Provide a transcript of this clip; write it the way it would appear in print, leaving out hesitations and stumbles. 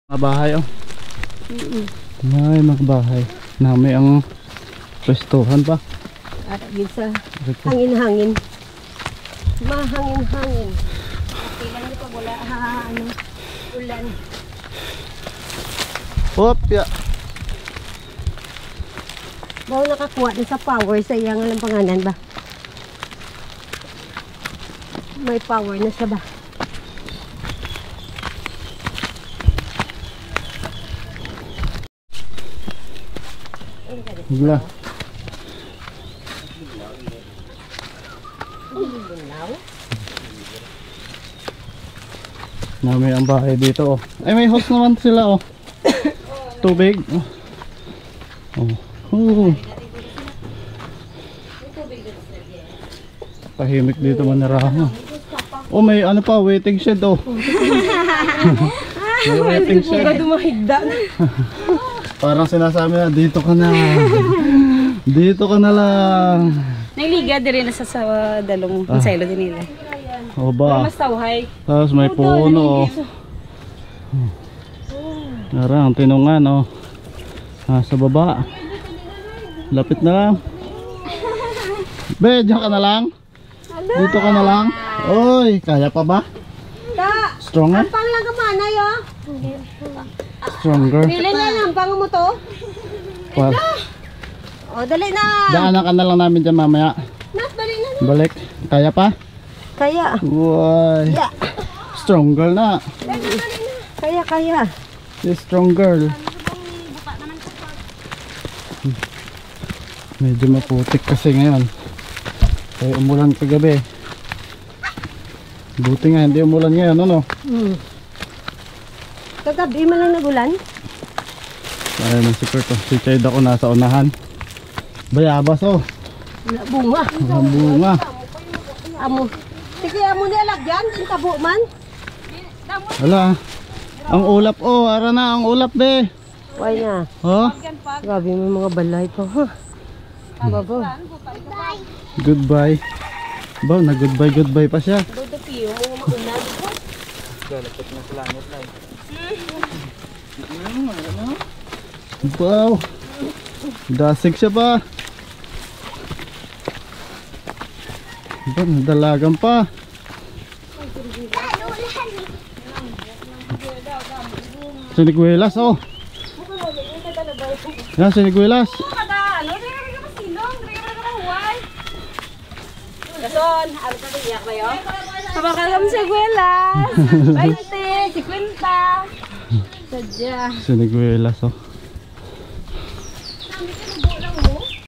Mga bahay oh. May mga bahay. Nami ang pwestuhan pa. At sa hangin-hangin. Mahangin-hangin. Okay lang yung pag wala ulan. Hop, ya. Bawa nakakuha na sa power sa iyang alam pangalan ba? May power na siya ba? Gila. Nami ang bahay dito oh. Ay may host naman sila oh. Tubig. Oh. Tahimik dito manirahan. Oh may ano pa waiting shed oh. May waiting shed. Parang sinasabi na dito ka na. Dito ka na lang. Nagliga din rin sa dalong konselo din nila. O ba? Mas tawhay. Tapos may puno oh. Narang tinungan oh. Sa baba. Lapit na lang. Be, diyan ka na lang. Dito ka na lang. Oy, kaya pa ba? Stronger? Pang lang kamana yo. Stronger. Pili na lang pang mo to. Pa. O dali na. Daanan ka na lang namin dyan mamaya. Dali na. Balik. Kaya pa? Kaya. Uy. Yeah. Strong girl na. Kaya. Si strong girl. Medyo maputik kasi ngayon. Kaya umulan kagabi. Buti nga hindi umulan ngayon, ano? Kagabi man lang nagulan. Ayun ang secret oh. Si Chayda ko nasa unahan. Bayabas oh. Bunga. Ang bunga. Amo. Sige amo ni alagyan, yung tabo man. Wala. Ang ulap oh, ara na ang ulap be. Why na? Oh. Grabe mo mga balay pa ha. Babo. Goodbye. Ba, na goodbye pa siya. Dodo piyo mo maunag. Galapit na sa langit na Wow. Dasig siya pa. Ba, nadalagan pa. Siniguelas oh. Yan, siniguelas. Kason, ano ka iyak na yun? Kapakalam sa guelas. 20, 50. Sadya. Siniguelas oh.